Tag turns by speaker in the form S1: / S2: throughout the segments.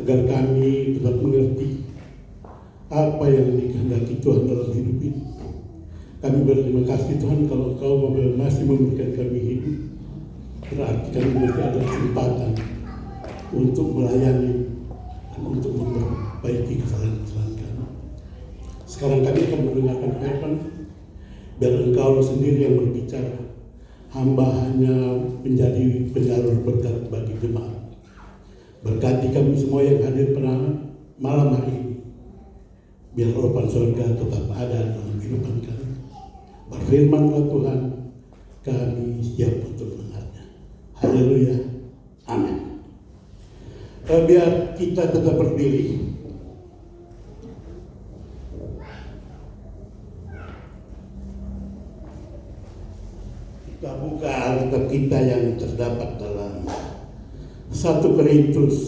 S1: agar kami dapat mengerti apa yang dikehendaki Tuhan dalam hidup ini. Kami berterima kasih Tuhan kalau Engkau masih memberikan kami hidup, berarti kami masih ada kesempatan untuk melayani dan untuk memperbaiki kesalahan-kesalahan kami. Sekarang kami akan mendengarkan firman, biar Engkau sendiri yang berbicara. Hamba hanya menjadi penyalur berkat bagi jemaat. Berkati kami semua yang hadir pada malam hari ini. Biar harapan surga tetap ada dalam kehidupan kami. Berfirmanlah Tuhan, kami siap untuk mendengarnya. Haleluya. Amin. Biar kita tetap berdiri. Kita buka Alkitab kita yang terdapat dalam 1 Korintus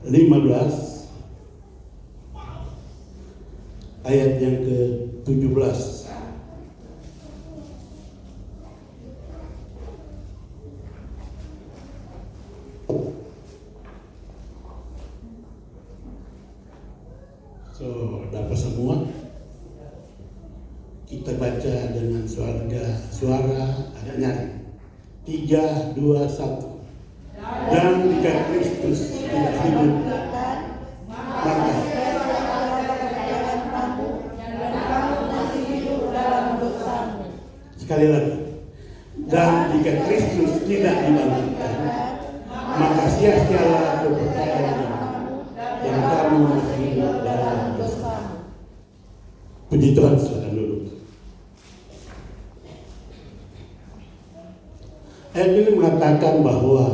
S1: 15 ayat yang ke-17. Dapat semua? Kita baca dengan suara agak nyaring. 3, 2, 1. Dan jika Kristus tidak hidup, maka sekali lagi. Dan jika Kristus tidak dibangkitkan, maka sia-sialah kepercayaan dan kamu masih hidup dalam dosa. Puji Tuhan, silakan duduk. Ayat ini mengatakan bahwa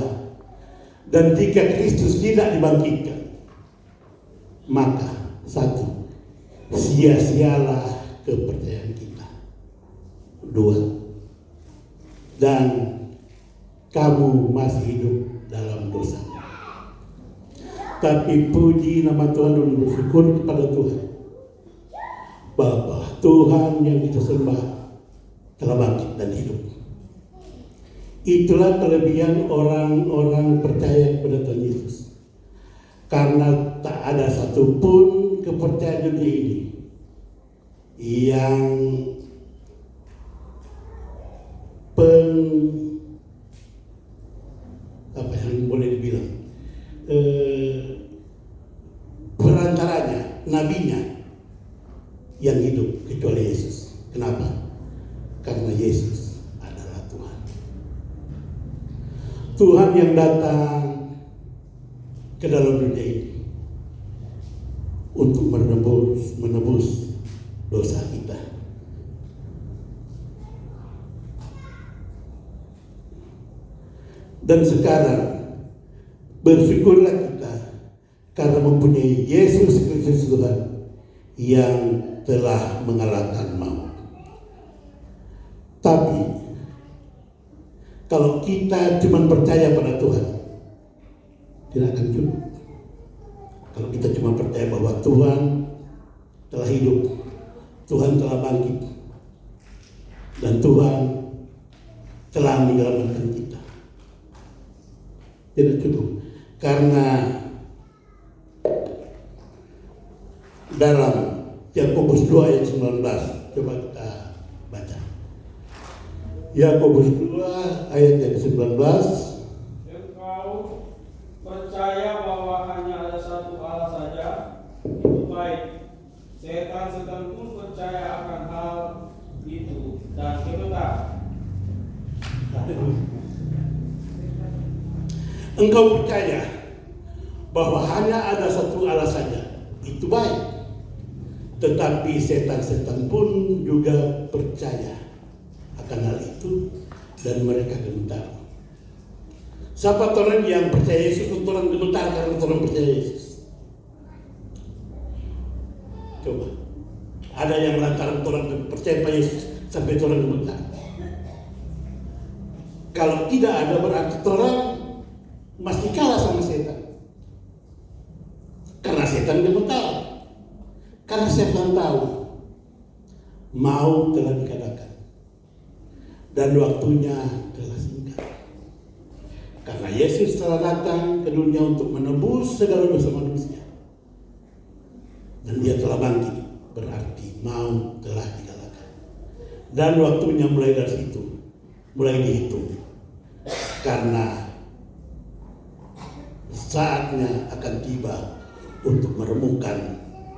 S1: dan jika Kristus tidak dibangkitkan, maka 1. Sia-sialah kepercayaan kita. 2. Dan kamu masih hidup dalam dosa. Tapi puji nama Tuhan dan bersyukur kepada Tuhan bahwa Tuhan yang kita sembah telah bangkit dan hidup. Itulah kelebihan orang-orang percaya kepada Tuhan Yesus. Karena tak ada satupun kepercayaan dunia ini yang boleh dibilang perantaranya, nabinya yang hidup kecuali Yesus. Kenapa? Karena Yesus adalah Tuhan. Tuhan yang datang ke dalam dunia ini untuk menebus dosa kita. Dan sekarang bersyukurlah kita karena mempunyai Yesus Kristus Tuhan yang telah mengalahkan maut. Tapi kalau kita cuma percaya pada Tuhan, tidak akan cukup. Kalau kita cuma percaya bahwa Tuhan telah hidup, Tuhan telah bangkit, dan Tuhan telah menyelamatkan kita, tidak cukup. Karena dalam Yakobus 2 ayat 19, coba kita baca. Yakobus 2 ayat yang 19.
S2: Engkau percaya bahwa hanya ada satu Allah saja, itu baik. Setan pun percaya akan hal itu dan gemetar.
S1: Engkau percaya bahwa hanya ada satu Allah saja, itu baik. Tetapi setan pun juga percaya akan hal itu dan mereka gemetar. Siapa orang yang percaya Yesus, orang gemetar karena orang percaya Yesus? Coba. Ada yang lantaran orang percaya pada Yesus sampai orang gemetar. Kalau tidak ada berarti orang masih kalah sama setan. Karena setan gemetar. Karena setan tahu maut telah dikatakan dan waktunya telah singkat. Karena Yesus Kristus telah datang ke dunia untuk menebus segala dosa manusia. Dan dia telah bangkit, berarti maut telah dikalahkan. Dan waktunya mulai dari situ, mulai dihitung. Karena saatnya akan tiba untuk meremukkan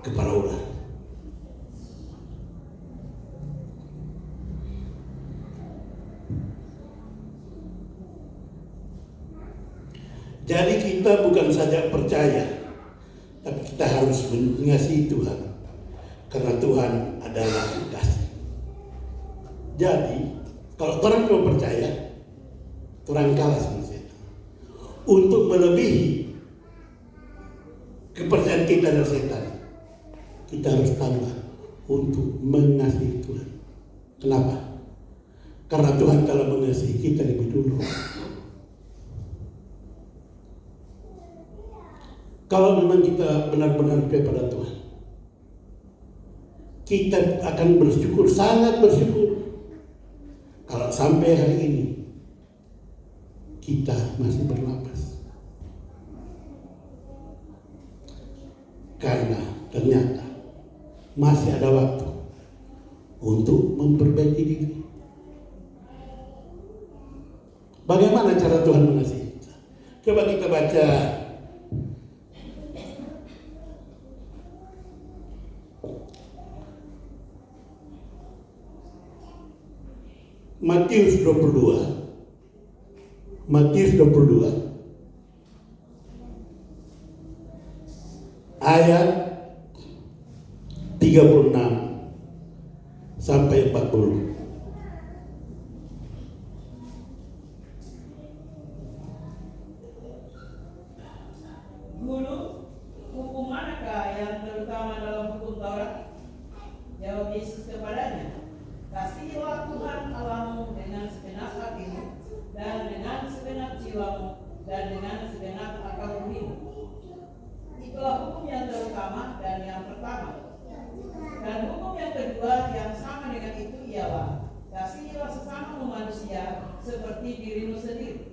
S1: kepala ular. Jadi kita bukan saja percaya, tapi kita harus mengasihi Tuhan, karena Tuhan adalah kasih. Jadi kalau orang mau percaya, orang kalah sama setan. Untuk melebihi kepercayaan kita dan setan, kita harus tambah untuk mengasihi Tuhan. Kenapa? Karena Tuhan telah mengasihi kita lebih dulu. Kalau memang kita benar-benar kepada Tuhan, kita akan bersyukur, sangat bersyukur. Kalau sampai hari ini kita masih bernapas. Karena ternyata masih ada waktu untuk memperbaiki diri. Bagaimana cara Tuhan mengasihi kita? Coba kita baca Matius 22 ayat 36 sampai 40.
S3: Guru, hukum manakah yang terutama dalam hukum Taurat? Jawab Yesus kepadanya, kasihilah Tuhan Allahmu dengan segenap hatimu, dan dengan segenap jiwamu, dan dengan segenap akal budimu. Itulah hukum yang terutama dan yang pertama. Dan hukum yang kedua yang sama dengan itu ialah, kasihilah sesamamu manusia seperti dirimu sendiri.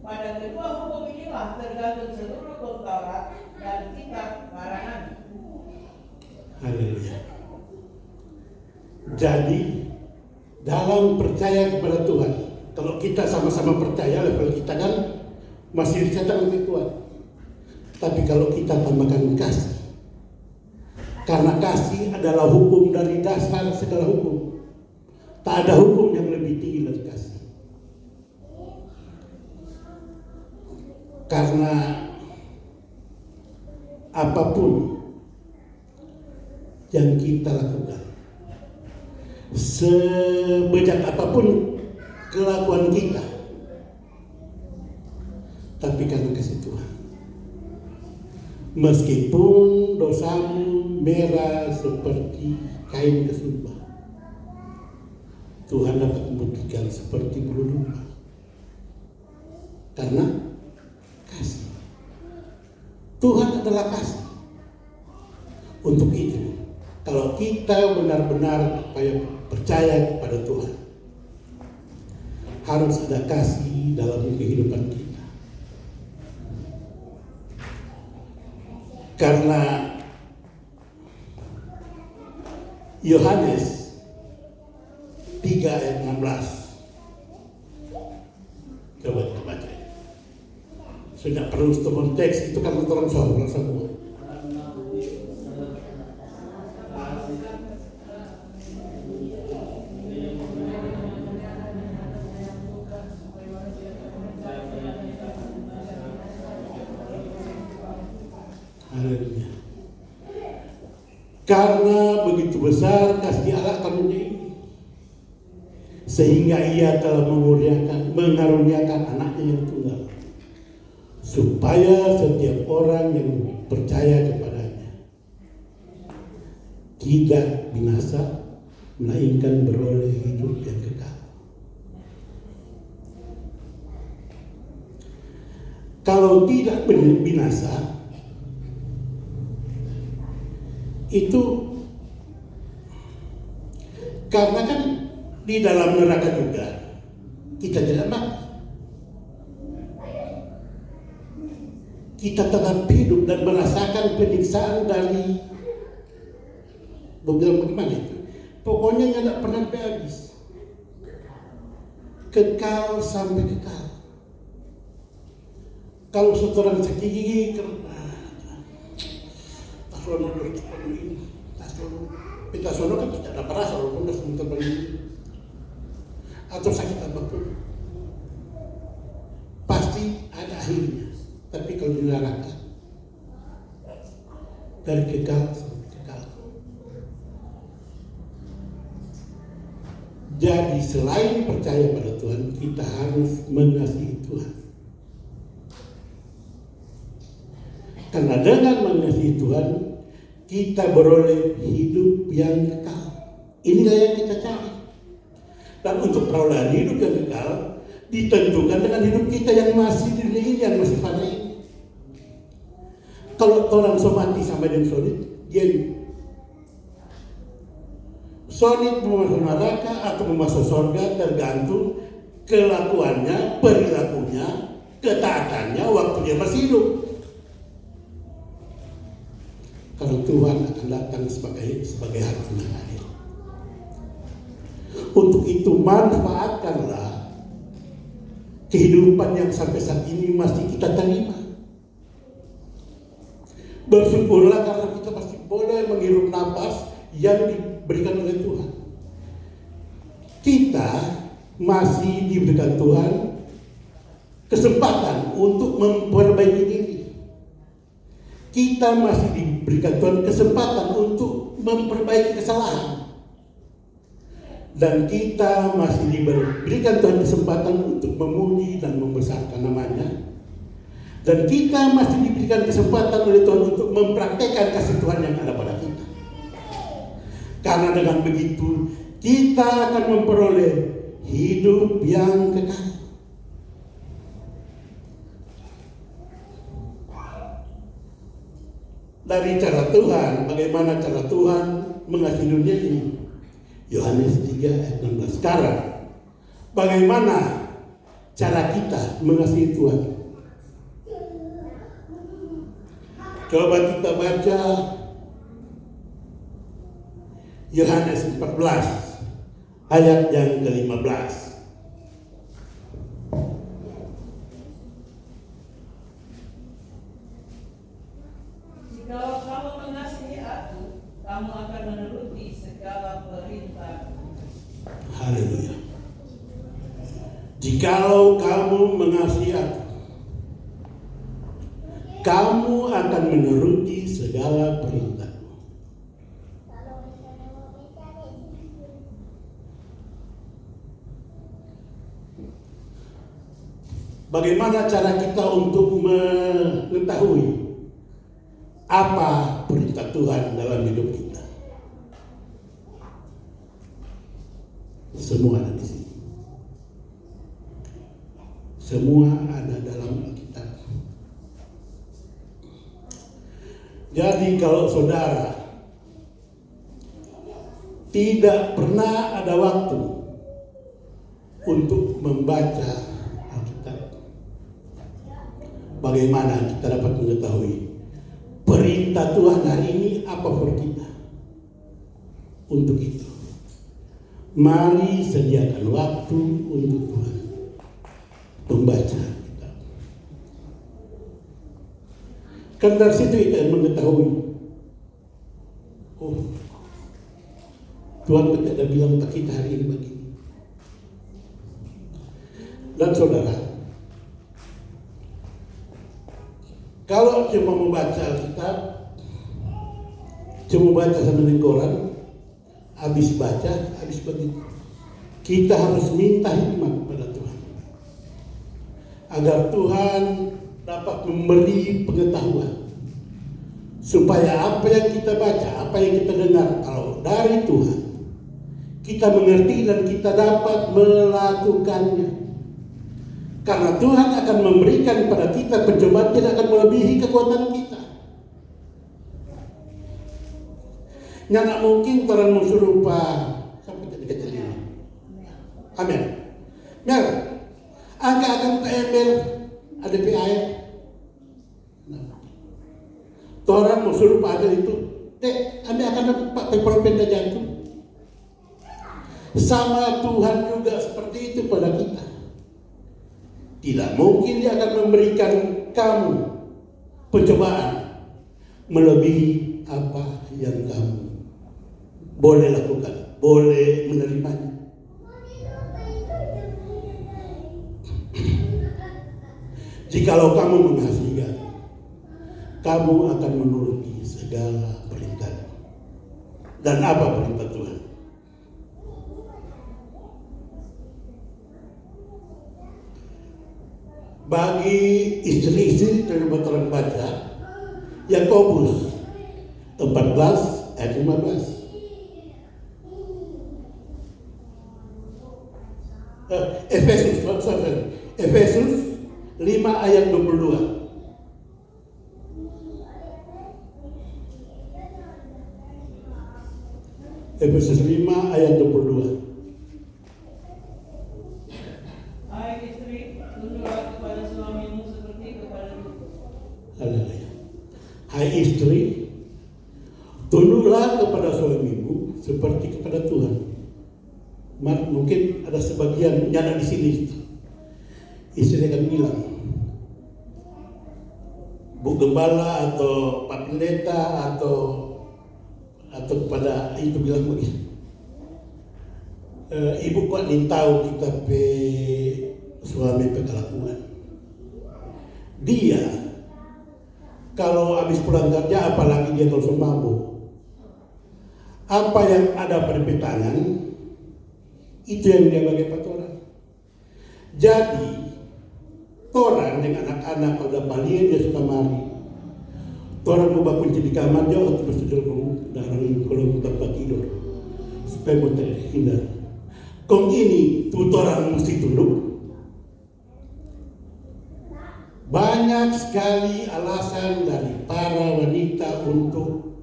S3: Pada kedua hukum inilah tergantung seluruh hukum Taurat dan kitab para nabi.
S1: Haleluya. Jadi dalam percaya kepada Tuhan, kalau kita sama-sama percaya, level kita kan masih dicetak lebih kuat. Tapi kalau kita tambahkan kasih, karena kasih adalah hukum dari dasar segala hukum. Tak ada hukum yang lebih tinggi dari kasih. Karena apapun yang kita lakukan, sebejat apapun kelakuan kita, tapi karena kasih Tuhan, meskipun dosamu merah seperti kain kesumba, Tuhan dapat memutihkan seperti bulu domba. Karena kasih. Tuhan adalah kasih. Untuk itu, kalau kita benar-benar percaya kepada Tuhan, harus ada kasih dalam kehidupan kita. Karena Yohanes 3 ayat 16. Coba kita baca. Sudah perlu teman teks, itu kan orang semua. Haleluya. Karena begitu besar kasih Allah akan dunia ini, sehingga Ia telah mengaruniakan anaknya yang tunggal, supaya setiap orang yang percaya kepadanya tidak binasa, melainkan beroleh hidup yang kekal. Kalau tidak binasa, itu karena kan di dalam neraka juga kita tidak mati. kita tetap hidup dan merasakan penyiksaan dari bagaimana itu? Pokoknya tidak pernah habis. Kekal sampai kekal. Kalau seorang sakit gigi karena tasono kan tidak ada perasa walaupun sudah sebentar begini atau sakit apapun pasti ada akhirnya. Tapi kalau di neraka dari kekal sampai kekal. Jadi selain percaya pada Tuhan, kita harus mengasihi Tuhan. Karena dengan mengasihi Tuhan, kita beroleh hidup yang kekal. Inilah yang kita cari. Dan untuk perolehan hidup yang kekal ditentukan dengan hidup kita yang masih di dunia ini, yang masih fana ini. Kalau orang somati sampai dengan solid, dia solid mau masuk neraka atau mau masuk surga tergantung kelakuannya, perilakunya, ketaatannya waktu dia masih hidup. Kalau Tuhan akan datang sebagai hakim yang adil. Untuk itu manfaatkanlah kehidupan yang sampai saat ini masih kita terima. Bersyukurlah karena kita masih boleh menghirup napas yang diberikan oleh Tuhan. Kita masih diberikan Tuhan kesempatan untuk memperbaiki diri. Kita masih diberikan Tuhan kesempatan untuk memperbaiki kesalahan. Dan kita masih diberikan Tuhan kesempatan untuk memuji dan membesarkan namanya. Dan kita masih diberikan kesempatan oleh Tuhan untuk mempraktekkan kasih Tuhan yang ada pada kita. Karena dengan begitu kita akan memperoleh hidup yang kekal. Dari cara Tuhan, bagaimana cara Tuhan mengasihi dunia ini? Yohanes 3 ayat 16. Sekarang, bagaimana cara kita mengasihi Tuhan? Coba kita baca Yohanes 14 ayat yang ke-15.
S3: Jikalau kamu mengasihi Aku, kamu akan menuruti segala perintah.
S1: Haleluya. Jikalau kamu mengasihi Aku, kamu akan menuruti segala perintah. Bagaimana cara kita untuk mengetahui apa perintah Tuhan dalam hidup kita? Semua ada di sini. Semua ada dalam Alkitab. Jadi kalau saudara tidak pernah ada waktu untuk membaca Alkitab, bagaimana kita dapat mengetahui perintah Tuhan hari ini apa for kita? Untuk itu, mari sediakan waktu untuk Tuhan membaca Alkitab. Karena dari situ kita mengetahui, oh, Tuhan tidak bilang tak kita hari ini begini. Dan saudara, kalau cuma membaca Alkitab, cuma baca sama dengan koran, habis baca, habis begitu. Kita harus minta hikmat kepada Tuhan, agar Tuhan dapat memberi pengetahuan, supaya apa yang kita baca, apa yang kita dengar, kalau dari Tuhan, kita mengerti dan kita dapat melakukannya. Karena Tuhan akan memberikan kepada kita pencobaan tidak akan melebihi kekuatan kita. Nggak mungkin orang musurupa sampai jadi kecil ini. Amin. Mer, agak akan ember ada PI. Orang mau suruh Pak Adel itu, dek, Anda akan dapat Pak pemperonda jantung. Sama Tuhan juga seperti itu pada kita. Tidak mungkin Dia akan memberikan kamu pencobaan melebihi apa yang kamu boleh lakukan, boleh menerimanya. Jikalau kamu mengasihi Dia, kamu akan menuruti segala perintah. Dan apa perintah Tuhan? Bagi istri-istri terima orang baca Yakobus 14 ayat 15. Efesus 5 ayat 22. Efesus 5 ayat 22.
S3: Hai istri, tunduklah kepada suamimu seperti kepada Tuhan.
S1: Haleluya. Hai istri, tunduklah kepada suamimu seperti kepada Tuhan. Mungkin ada sebagian nyana di sini. Istri akan bilang, Bu Gembala atau Pak Pendeta atau kepada itu bilang begini, Ibu kok ingin tahu kita suami kelakuan. Dia kalau habis pulang kerja, apalagi dia kalau mabuk, apa yang ada pada tangan itu yang dia bagi patoran. Jadi orang dengan anak-anak kalau udah balik dia suka mari. Orang mau kunci di kamar dia waktu bersedia dalam kolom tempat tidur supaya mau terhindar. Kong ini tuh orang mesti tunduk. Banyak sekali alasan dari para wanita untuk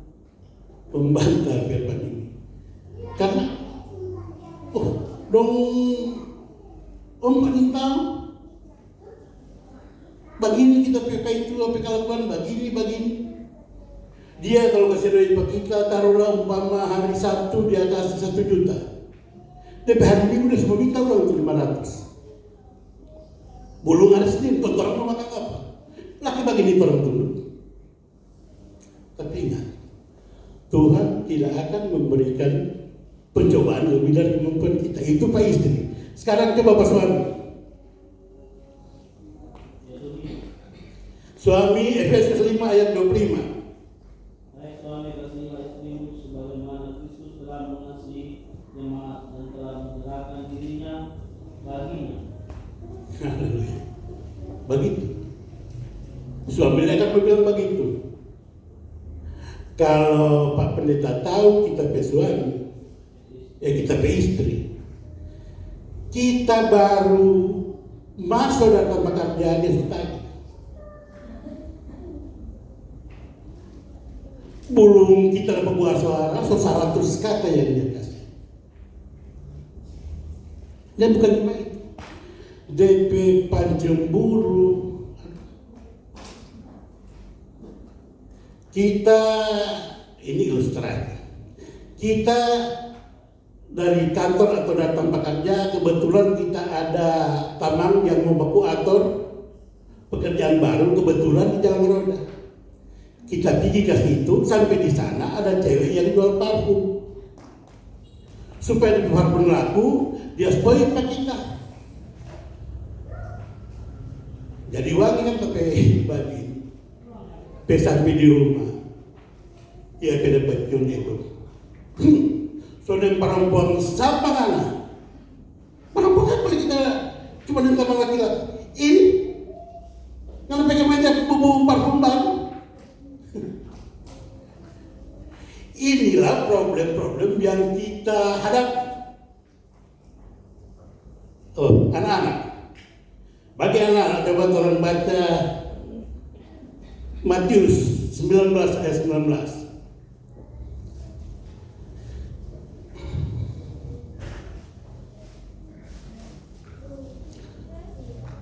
S1: membantah firman ini. Karena om paling tahu begini kita PK itu apa kelakuan begini. Dia kalau kasih duit bagi kita taruhlah umpama hari Sabtu dia kasih 1 juta. Tapi hari Minggu dia semua minta uang untuk 500. Belum ada Senin, kotor mau makan apa? Laki begini orang tunduk. Tapi ingat, Tuhan tidak akan memberikan pencobaan lebih dari kemampuan kita. Itu Pak istri. Sekarang coba Pak suami. Suami Efesus 5 ayat 25.
S4: Hai suami, kasihilah istrimu sebagaimana Kristus telah mengasihi jemaat dan telah menyerahkan dirinya baginya.
S1: Haleluya. Begitu. Suaminya akan berbilang begitu. Kalau Pak Pendeta tahu kita suami, kita istri, kita baru masuk dalam pekerjaan dia tadi. Belum kita dapat buah suara, 100 kata yang dia kasih. Dan bukan cuma itu. DP Panjemburu. Kita, ini ilustrasi. Kita dari kantor atau datang pekerja, kebetulan kita ada tamang yang mau baku atur pekerjaan baru, kebetulan di jalan roda. Kita pergi ke situ, sampai di sana ada cewek yang jual parfum. Supaya parfum laku, dia spoil ke kita. Jadi wangi kan pakai baju. Sampai di rumah. Ya kena baju itu. Soalnya perempuan siapa anak? Perempuan apa kita cuma dengan sama laki-laki? Ini kalau pegang aja bubuk parfum baru. Inilah problem-problem yang kita hadapi. Anak-anak. Bagi anak-anak, coba orang baca Matius 19 ayat 19.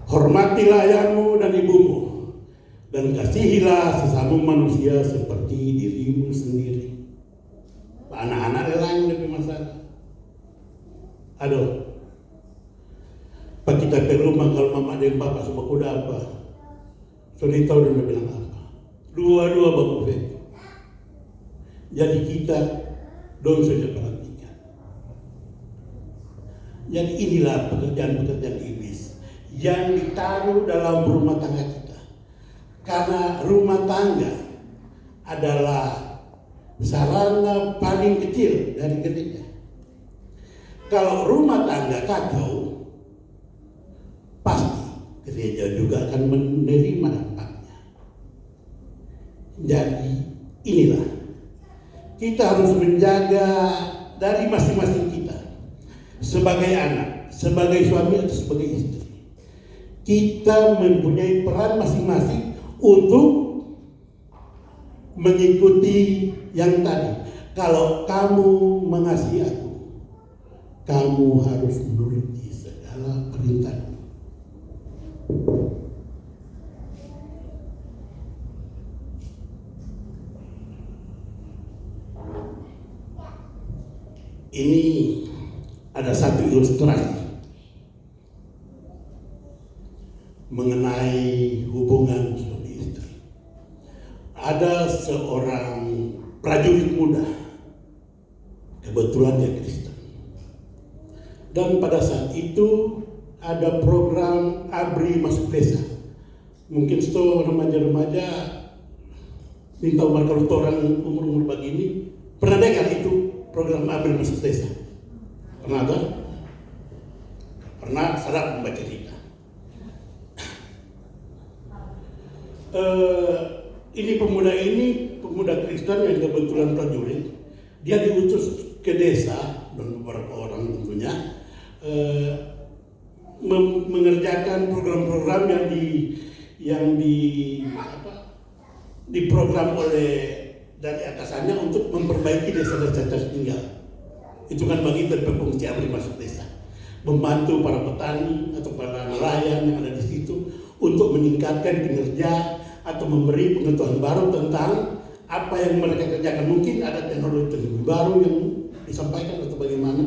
S1: Hormatilah ayahmu dan ibumu, Dan kasihilah sesama manusia seperti dirimu sendiri. Anak-anak lain lebih masalah. Aduh, pak kita ke rumah kalau mama dan papa sama kuda apa? Sudah tahu dia bilang apa? Dua-dua baku veto. Jadi kita dong saja perhatikan. Jadi inilah pekerjaan-pekerjaan iblis yang ditaruh dalam rumah tangga kita. Karena rumah tangga adalah sarana paling kecil dari gereja. Kalau rumah tangga kacau, pasti gereja juga akan menerima dampaknya. Jadi inilah kita harus menjaga dari masing-masing kita sebagai anak, sebagai suami atau sebagai istri. Kita mempunyai peran masing-masing untuk mengikuti yang tadi. Kalau kamu mengasihi aku, kamu harus menuruti segala perintahku. Ini ada satu ilustrasi mengenai hubungan suami istri. Ada seorang prajurit muda, kebetulan dia Kristen. Dan pada saat itu ada program ABRI masuk desa. Mungkin itu remaja-remaja minta umur kalau orang umur-umur begini pernah dengar itu program ABRI masuk desa? Pernah tak? Pernah sadar membaca cerita. Ini pemuda Kristen yang kebetulan prajurit, dia diutus ke desa dan beberapa orang tentunya mengerjakan program-program yang diprogram oleh dari atasannya untuk memperbaiki desa-desa tertinggal. Itu kan bagian dari fungsi ABRI masuk desa, membantu para petani atau para nelayan yang ada di situ untuk meningkatkan kinerja atau memberi pengetahuan baru tentang apa yang mereka kerjakan. Mungkin ada teknologi baru yang disampaikan atau bagaimana.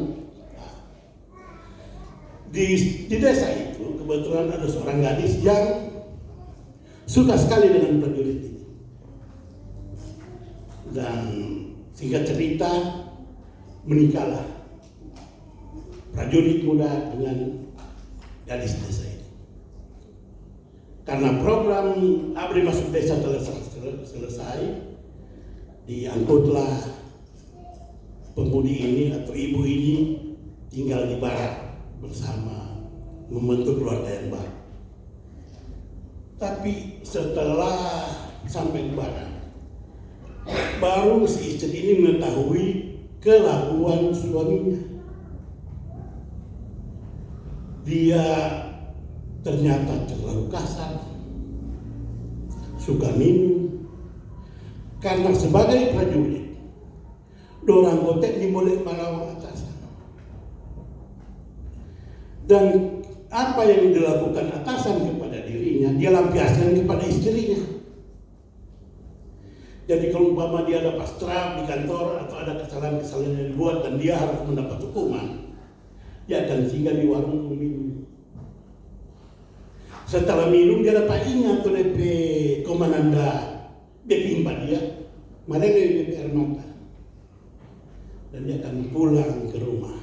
S1: Di desa itu kebetulan ada seorang gadis yang suka sekali dengan prajurit ini. Dan singkat cerita menikahlah prajurit muda dengan gadis desa ini. Karena program ABRI masuk desa telah selesai, diangkutlah pemudi ini atau ibu ini tinggal di barak bersama membentuk keluarga yang baru. Tapi setelah sampai di barak, baru si istri ini mengetahui kelakuan suaminya. Dia ternyata terlalu kasar, suka minum. Karena sebagai prajurit, dorang kotek dimulai melawan atasan. Dan apa yang dilakukan atasan kepada dirinya, dia lampiaskan kepada istrinya. Jadi kalau umpama dia ada pasrah di kantor atau ada kesalahan-kesalahan yang dibuat dan dia harus mendapat hukuman, dia akan singgah di warung minum. Setelah minum dia dapat ingat tuh DP komandan DP dia, malah DP air mata. Dan dia akan pulang ke rumah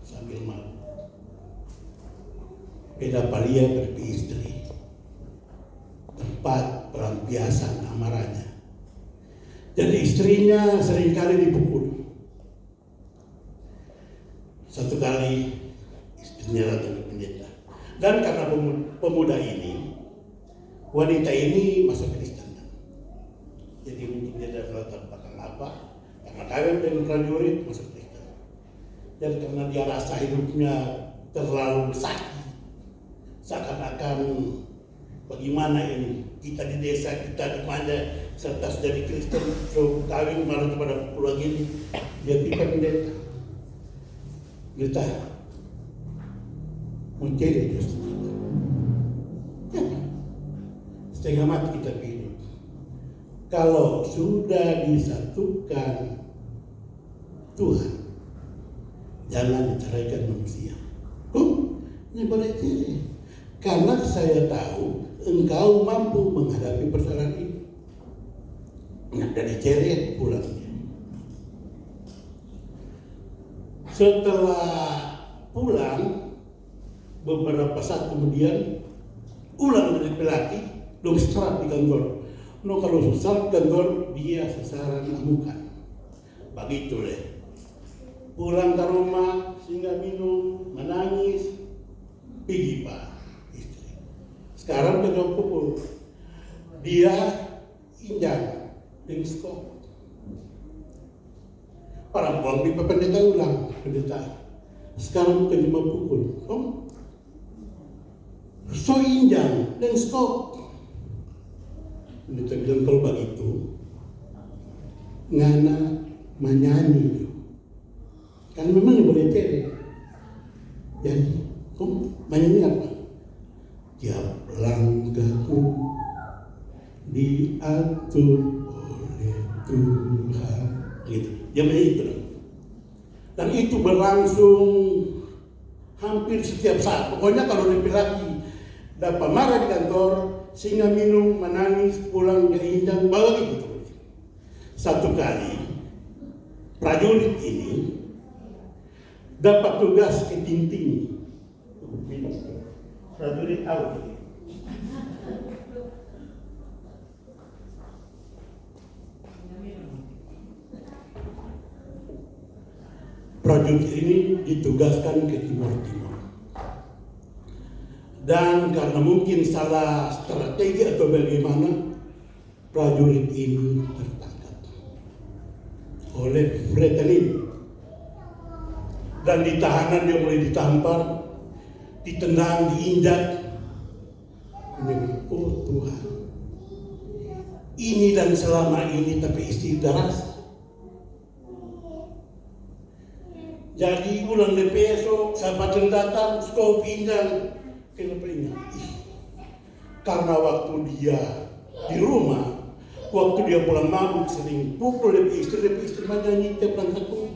S1: sambil malam. Beda palia berpi istri, tempat pelampiasan amarahnya. Jadi istrinya seringkali dipukul. Satu kali istrinya datang ke pendeta. Dan karena pemuda ini, wanita ini masuk Kristen. Jadi mungkin dia dari latar belakang apa, karena kawin dengan prajurit masuk Kristen. Dan karena dia rasa hidupnya terlalu sakit, seakan-akan bagaimana ini kita di desa, kita di mana serta dari Kristen, so kawin malah kepada pukul lagi ini, dia pikir pendeta. Kita mencari justru. setengah mati kita hidup. Kalau sudah disatukan Tuhan, jangan diceraikan manusia. Ini boleh cerai. Karena saya tahu engkau mampu menghadapi persoalan ini. Nah, dari cerai pulang. Setelah pulang, beberapa saat kemudian ulang dari laki dong serat di kantor. No, kalau sesat kantor dia sasaran amukan. Begitu deh. Pulang ke rumah sehingga minum, menangis, pergi pak istri. Sekarang pegang pukul. Dia injak dengan skop. Orang buang di pendeta ulang, pendeta. Sekarang bukan cuma pukul. So injang dan skop. Pendeta bilang kalau begitu, ngana menyanyi. Kan memang boleh cerai. Jadi, menyanyi apa? Tiap langkahku diatur oleh Tuhan. Gitu. Dia menyanyi itu. Dan itu berlangsung hampir setiap saat. Pokoknya kalau laki-laki dapat marah di kantor, sehingga minum, menangis, pulang dia injak, bawa gitu terus. Satu kali prajurit ini dapat tugas ke Tinting. Prajurit out. Prajurit ini ditugaskan ke Timur-Timur. Dan karena mungkin salah strategi atau bagaimana, prajurit ini tertangkap oleh Fretilin. Dan di tahanan dia mulai ditampar, ditendang, diinjak. Oh Tuhan, ini dan selama ini tapi istri deras. Jadi ulang DPSO, sahabat yang datang, skop injak. Kenapa ingat? Karena waktu dia di rumah, waktu dia pulang mabuk sering pukul lebih istri menyanyi tiap langkahku.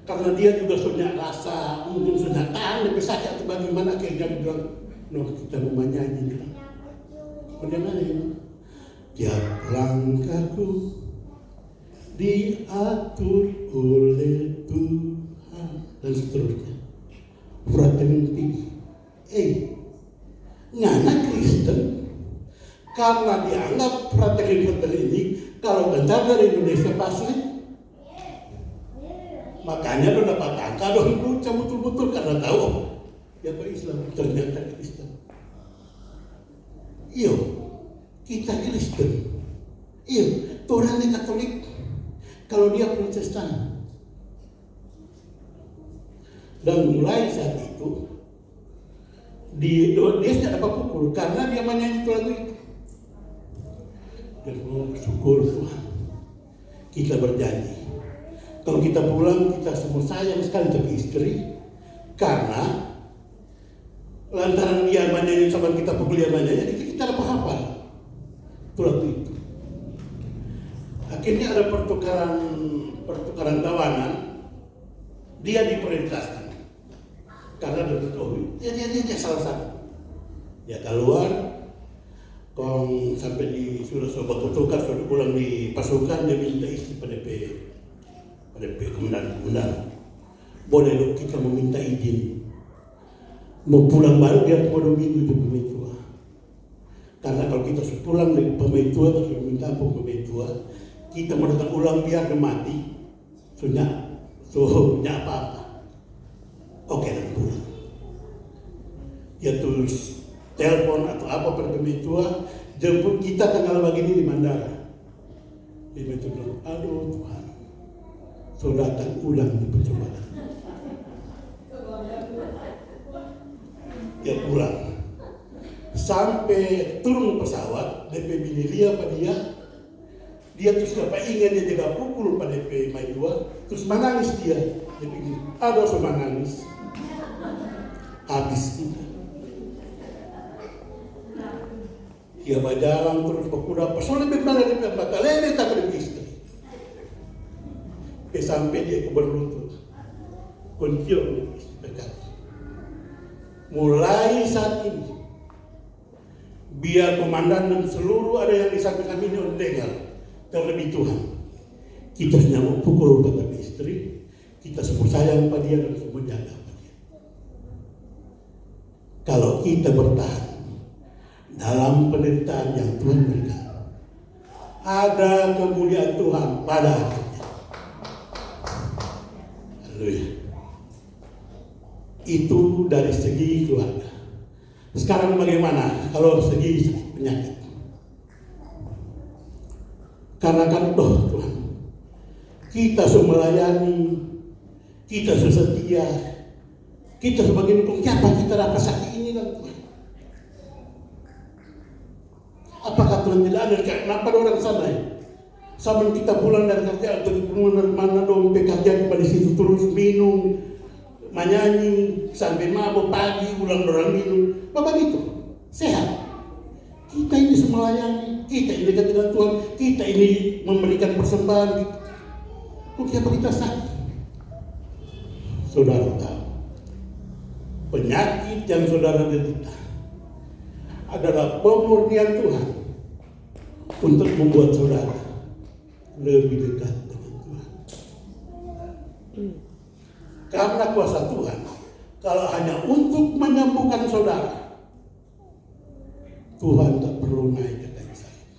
S1: Karena dia juga sudah rasa, mungkin sudah tahan lebih sakit atau bagaimana, akhirnya dia bilang, no kita mau menyanyi. Bagaimana ini? Tiap langkahku diatur oleh Tuhan dan seterusnya. Fraternity. Ngana Kristen karena dianggap fraternity ini kalau bentar dari Indonesia pasti, makanya lo dapat angka dong bucah betul-betul karena tahu ya Pak Islam ternyata Kristen. Iyo, kita Kristen. Iyo, orangnya Katolik. Kalau dia Protestan. Dan mulai saat itu dia tidak dapat pukul karena dia menyanyi lagu itu. Dan syukur Tuhan, kita berjanji kalau kita pulang kita semua sayang sekali ke istri karena lantaran dia menyanyi sama kita pukul dia menyanyi, jadi kita dapat hafal itu lagu itu. Akhirnya ada pertukaran tawanan, dia diprioritaskan. Karena dia salah satu. Ya keluar, kong sampai di sudah sobat tukar sudah pulang di pasukan dia minta istri pada komandan. Boleh lo kita meminta izin. Mau pulang baru dia mau 2 minggu di pemain tua. Karena kalau kita sudah pulang dari pemain tua atau sudah minta ampun pemain tua, kita mau datang ulang biar dia mati. Sudah apa-apa. Oke, dan pulang. Dia tulis telepon atau apa pada pemain tua, jemput kita tanggal begini di bandara. Dia bilang, aduh Tuhan, so datang ulang di percobaan. Dia pulang. Sampai turun pesawat, DP bini Lia pada dia terus dapat ingat dia juga pukul pada DP main 2, terus menangis dia. Dia pikir, aduh so menangis. Habis kita. Ia berjalan terus berkuda, pesona berbalik dari mata lele tak ada istri. Sampai dia ke berlutut, kuncium dekat. Mulai saat ini, biar komandan dan seluruh ada yang di samping kami ini dengar, terlebih Tuhan, kita semua pukul pada istri, kita semua sayang pada dia dan semua jaga pada dia. Kalau kita bertahan dalam penderitaan yang Tuhan berikan, ada kemuliaan Tuhan pada akhirnya. Haleluya. Itu dari segi keluarga. Sekarang bagaimana kalau segi penyakit? Karena kan Tuhan, kita sudah melayani, kita sudah setia, kita sebagai pendukung, siapa kita dapat sakit ini kan Tuhan? Apakah Tuhan tidak ada? Kenapa ada orang sana ya? Sampai kita pulang dari kerja atau mana dong pekerja pada situ terus minum, menyanyi sampai mabuk pagi, pulang orang minum, apa begitu? Sehat. Kita ini melayani, kita ini dekat dengan Tuhan, kita ini memberikan persembahan. Kok siapa kita sakit? Saudara tahu, penyakit yang saudara derita adalah pemurnian Tuhan untuk membuat saudara lebih dekat dengan Tuhan. Karena kuasa Tuhan, kalau hanya untuk menyembuhkan saudara, Tuhan tak perlu naik ke kayu salib.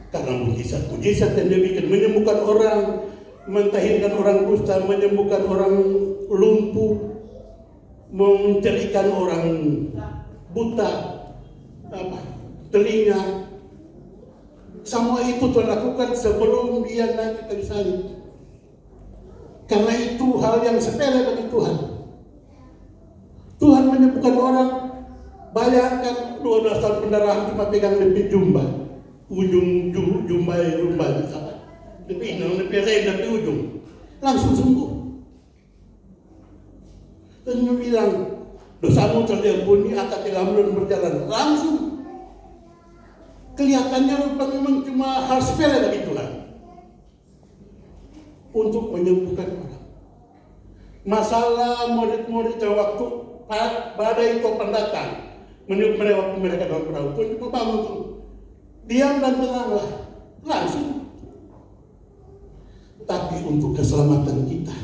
S1: Karena mujizat-mujizat yang dia bikin, menyembuhkan orang, mentahirkan orang kusta, menyembuhkan orang lumpuh, menjadikan orang buta, telinga. Semua itu Tuhan lakukan sebelum dia naik ke kayu salib. Karena itu hal yang sepele bagi Tuhan. Tuhan menyembuhkan orang. Bayangkan 12 tahun pendarahan cuma pegang lebih jumba. Ujung jumba apa? Lebih ujung. Langsung sembuh. Dan dia bilang, dosamu telah diampuni, akad ilhamul berjalan. Langsung. Kelihatannya memang cuma hal sepele bagi Tuhan untuk menyembuhkan orang. Masalah murid-murid waktu badai topan datang, waktu mereka dalam perahu, Tuhan cuma bangun tuh, diam dan tenanglah, langsung. Tapi untuk keselamatan kita,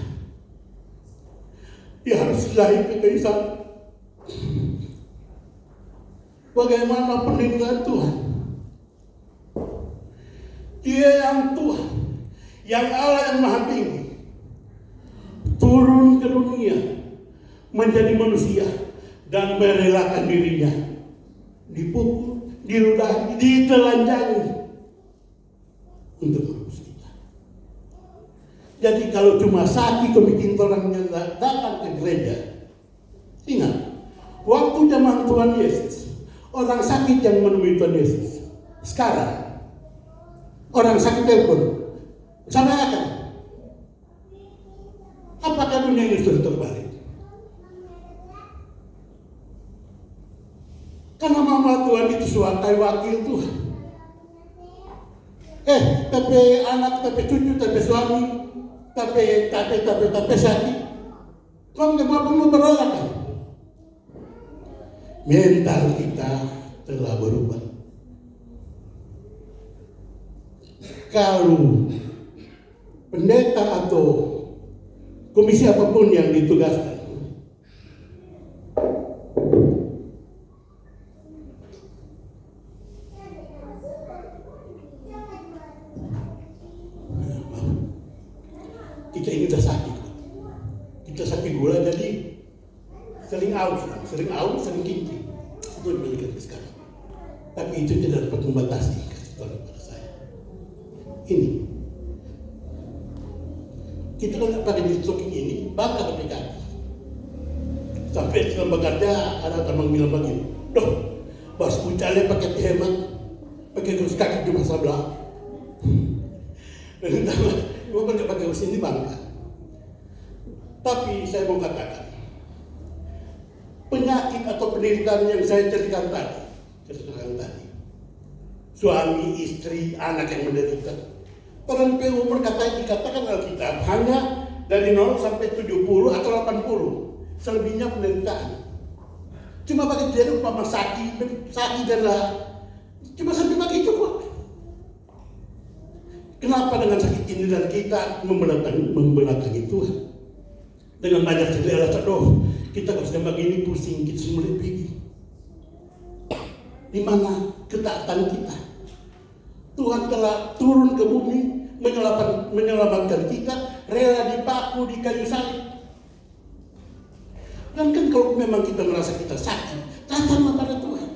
S1: dia harus lahir ke kayu salib. Bagaimana penderitaan Tuhan? Dia yang Tuhan, yang Allah yang Maha Tinggi, turun ke dunia menjadi manusia dan merelakan dirinya dipukul, diludahi, ditelanjangi untuk menebus kita. Jadi kalau cuma sakit bikin orang yang datang ke gereja, ingat, waktu zaman Tuhan Yesus, orang sakit yang menemui Tuhan Yesus. Sekarang orang sakit telepon, sama akan. Apakah dunia ini sudah terbalik? Karena mama Tuhan itu suatu wakil Tuhan. Tapi anak, tapi cucu, tapi suami, tapi sakit. Kau nggak mau berolakan. Mental kita telah berubah. Kalau pendeta atau komisi apapun yang ditugaskan, kita ini udah sakit. Kita sakit gula jadi sering aus, sering kinci. Itu yang kita sekarang. Tapi itu tidak dapat membatasi kasih Tuhan kepada saya. Ini kita kan pakai di stocking ini bangga ke PKI sampai dalam bekerja ada teman bilang begini, doh bos pucalnya pakai hemat pakai terus kaki cuma sebelah dan gue pakai kursi ini bangga. Tapi saya mau katakan penyakit atau penderitaan yang saya ceritakan tadi suami, istri, anak yang menderita. Sampai umur dikatakan Alkitab hanya dari 0 sampai 70 atau 80. Selebihnya penderitaan. Cuma bagi dia umpama sakit dan cuma sampai bagi cukup. Kenapa dengan sakit ini dan kita membelakangi Tuhan? Dengan banyak cerita alasan, kita kalau sudah begini pusing, kita semua pergi. Di mana ketaatan kita? Tuhan telah turun ke bumi menyelamatkan kita, rela dipaku di kayu salib. Dan kan kalau memang kita merasa kita sakit, datanglah pada Tuhan.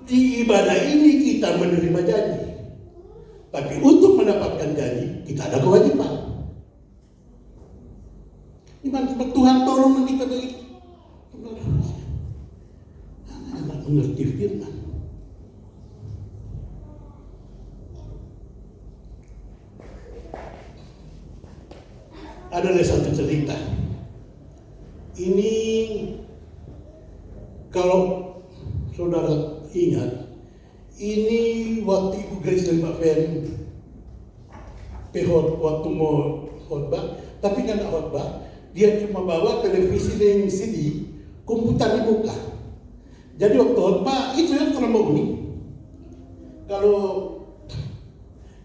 S1: Di ibadah ini kita menerima janji. Tapi untuk mendapatkan janji, kita ada kewajiban. Gimana Tuhan tolong kita begitu? Anak mengerti firman. Ada satu cerita. Ini kalau saudara ingat, ini waktu Ibu Grace dan Pak Fen waktu mau khotbah, tapi kan tidak khotbah, dia cuma bawa televisi dan CD, komputer dibuka. Jadi waktu khotbah itu yang terlalu ini. Kalau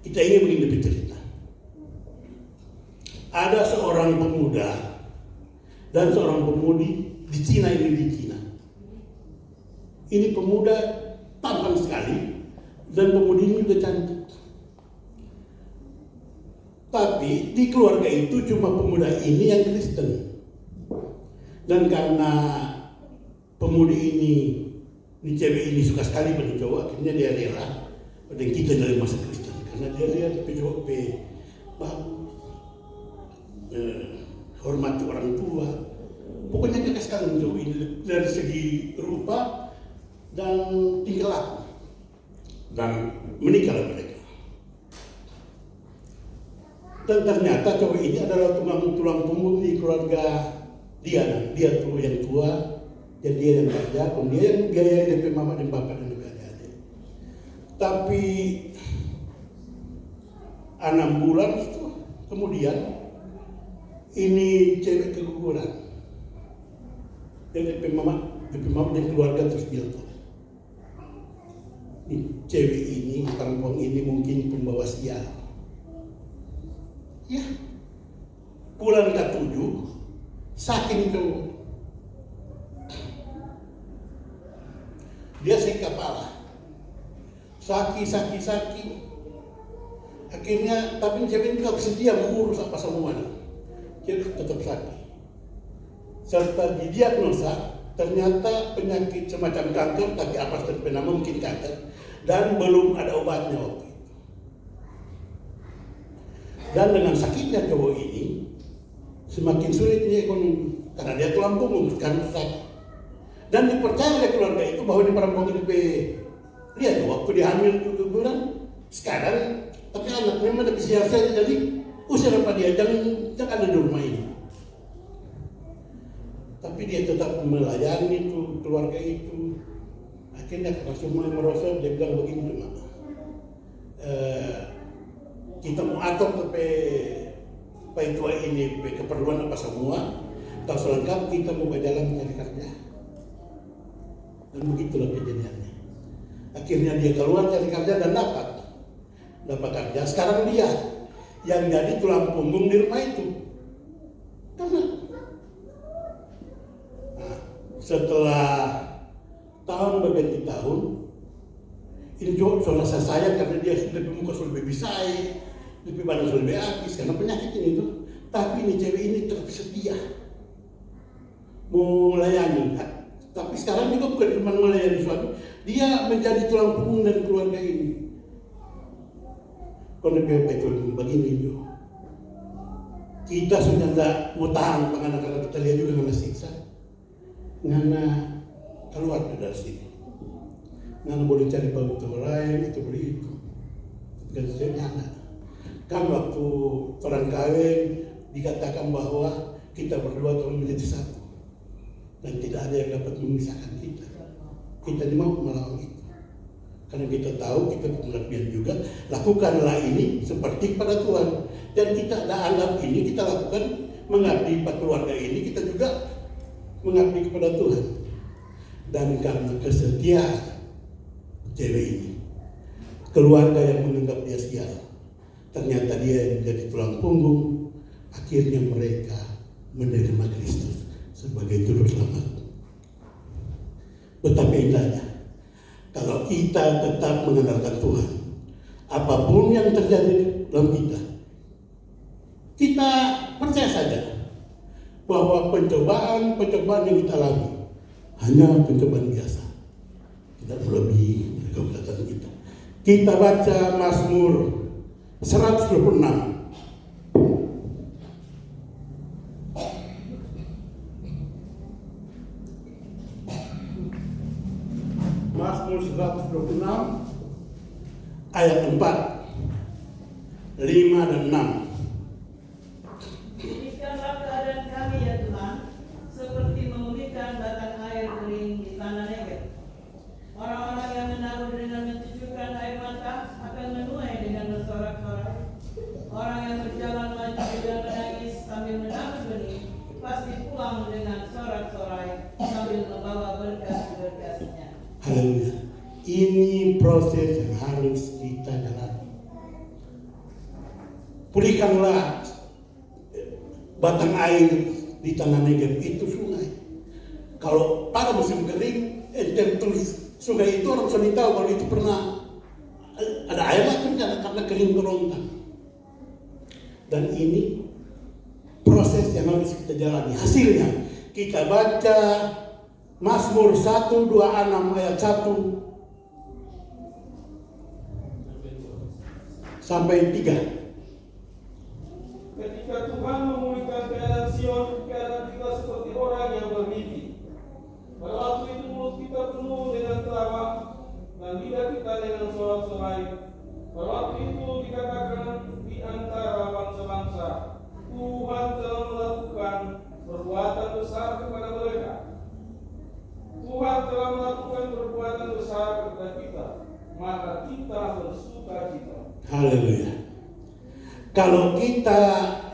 S1: kita ingin begini bercerita, ada seorang pemuda dan seorang pemudi di Cina. Ini pemuda tampan sekali dan pemudi ini juga cantik. Tapi di keluarga itu cuma pemuda ini yang Kristen. Dan karena pemudi ini cewek ini suka sekali pada cowok, akhirnya dia rela pada kita dari masa Kristen. Karena dia lihat cowok hormati orang tua. Pokoknya dia sekali cowok ini dari segi rupa dan tingkah laku. Dan menikahlah mereka. Dan ternyata cowok ini adalah tulang punggung di keluarga dia. Dia tuh yang tua, jadi dia yang kerja, dia yang biaya DP mama dan bapak dan juga adik-adik. Tapi 6 bulan itu kemudian ini cewek keguguran. Dan DP mama dan keluarga terus bilang, cewek ini, perempuan ini mungkin pembawa sial. Ya, bulan ke-7 sakit cowok. Dia sakit kepala, sakit. Akhirnya, tapi cewek ini tidak sedia mengurus apa semuanya. Cewek tetap sakit. Serta didiagnosa, ternyata penyakit semacam kanker, tapi apa seperti nama mungkin kanker, dan belum ada obatnya waktu itu. Dan dengan sakitnya cowok ini, semakin sulitnya ekonomi, karena dia tulang punggung, kan sakit. Dan dipercaya oleh keluarga itu bahwa di perempuan ini lihat waktu dia hamil keguguran, sekarang tapi anaknya mana bisa saja, jadi usir apa dia, jangan ada di rumah ini. Tapi dia tetap melayani itu keluarga itu. Akhirnya karena semua merosot, dia bilang begini, kita mau atur sampai tua ini keperluan apa semua, tak selengkap kita mau berjalan mencari kerja. Dan begitulah kejadiannya. Akhirnya dia keluar cari kerja dan dapat kerja. Sekarang dia yang jadi tulang punggung di rumah itu. Karena setelah tahun berganti tahun, ini juga selesai saya karena dia sudah muka sudah lebih bisa, lebih badan sudah lebih habis karena penyakit ini tuh. Tapi ini cewek ini tetap setia mau melayani. Tapi sekarang juga bukan cuma melayani suami, dia menjadi tulang punggung dari keluarga ini. Kalau lebih itu begini juga. Kita sudah tidak mau tahan karena kita lihat juga kena siksa, karena keluar dari sini. Nggak boleh cari pembantu lain, itu boleh itu. Dan saya anak. Kan waktu orang kawin dikatakan bahwa kita berdua telah menjadi satu. Dan tidak ada yang dapat memisahkan kita. Kita mau melawan itu. Karena kita tahu, kita pengertian juga, lakukanlah ini seperti pada Tuhan. Dan kita anggap ini, kita lakukan mengabdi pada keluarga ini, kita juga mengabdi kepada Tuhan. Dan karena kesetiaan cewek ini, keluarga yang menganggap dia sial, ternyata dia yang menjadi tulang punggung. Akhirnya mereka menerima Kristus sebagai juru selamat. Betapa indahnya kalau kita tetap mengandalkan Tuhan, apapun yang terjadi dalam kita percaya saja bahwa pencobaan yang kita alami hanya pencobaan biasa, tidak melebihi dari kekuatan kita. Kita baca Mazmur 126. Mazmur 126 ayat 4, 5 dan 6.
S3: Pulihkanlah keadaan kami ya Tuhan, seperti memulihkan batang air kering di tanah Negev. Orang-orang yang menaruh dengan mencucurkan air mata akan menuai dengan bersorak-sorai. Orang yang berjalan maju dan menangis sambil menangis benih, pasti pulang dengan sorak-sorai sambil membawa berkas-berkasnya.
S1: Haleluya. Ini proses yang harus kita jalani. Pulihkanlah batang air di tanah Negev, itu sungai. Kalau pada musim kering, terus sungai itu orang sudah tahu kalau itu pernah ada air lah karena kering berontak. Dan ini proses yang harus kita jalani. Hasilnya kita baca Mazmur 126 ayat 1 sampai 3.
S2: Ketika Tuhan memulihkan keadaan Sion, keadaan kita seperti orang yang bermimpi. Pada waktu itu mulut kita penuh dengan tawa dan lidah kita dengan sorak-sorai. Pada waktu itu dikatakan di antara bangsa-bangsa, Tuhan telah melakukan perbuatan besar kepada mereka. Tuhan telah melakukan perbuatan besar kepada kita, maka kita bersukacita.
S1: Haleluya. Kalau kita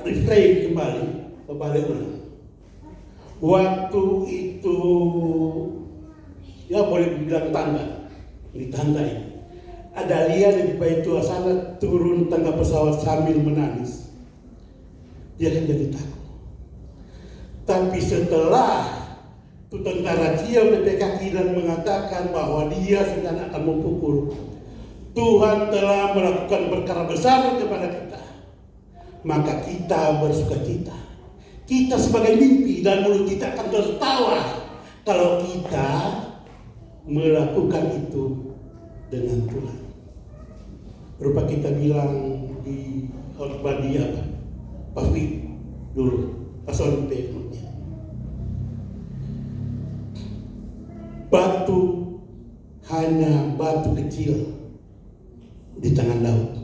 S1: refrain kembali kepada ulang, waktu itu ya boleh dibilang tangga, ini tangga ini. Ada lihat di bait tua sana turun tangga pesawat sambil menangis. Dia kan jadi takut. Tapi setelah itu tentara cium di kaki dan mengatakan bahwa dia sedang akan memukul, Tuhan telah melakukan perkara besar kepada kita, maka kita bersukacita. Kita sebagai mimpi dan mulut kita akan tertawa kalau kita melakukan itu dengan Tuhan. Berupa kita bilang di khotbah dia pasti dulu pasal tekniknya. Batu hanya batu kecil di tangan laut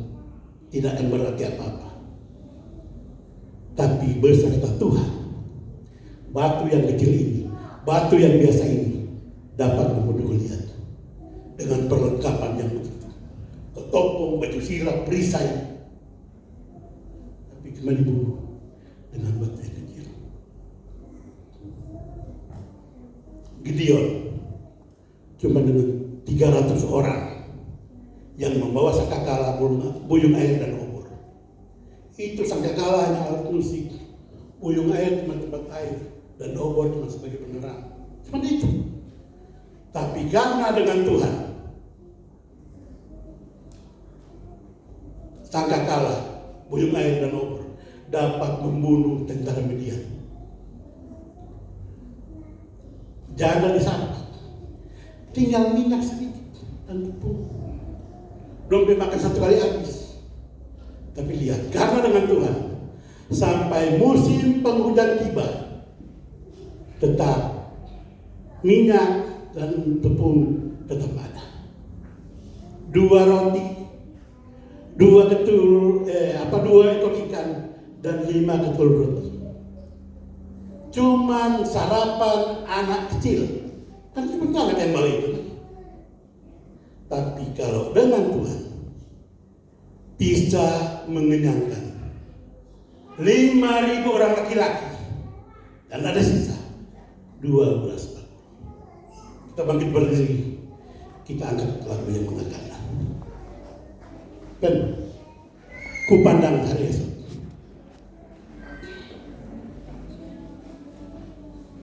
S1: tidak akan berarti apa-apa. Tapi beserta Tuhan, batu yang kecil ini, batu yang biasa ini dapat membunuh Goliat dengan perlengkapan yang begitu, ketopong, baju sirap, perisai, tapi cuma dibunuh dengan batu yang kecil. Gideon cuma dengan 300 orang yang membawa sangkakala, buyung air dan obor. Itu sangkakala hanya alat musik, buyung air cuma tempat air, dan obor cuma sebagai penerang. Cuma itu. Tapi karena dengan Tuhan, sangkakala, buyung air dan obor dapat membunuh tentara Midian. Jangan disangka, tinggal minyak sedikit dan tepung. Belum dimakan satu kali habis. Tapi lihat, karena dengan Tuhan, sampai musim penghujan tiba, tetap minyak dan tepung tetap ada. 2 roti, 2 ekor ikan dan 5 ketul roti. Cuman sarapan anak kecil. Kan sebentar yang bawa itu. Tapi kalau dengan Tuhan bisa mengenyangkan 5.000 orang laki-laki dan ada sisa 12 bakul. Kita bangkit berdiri, kita angkat lagu yang mengatakan. Dan kupandang hari esok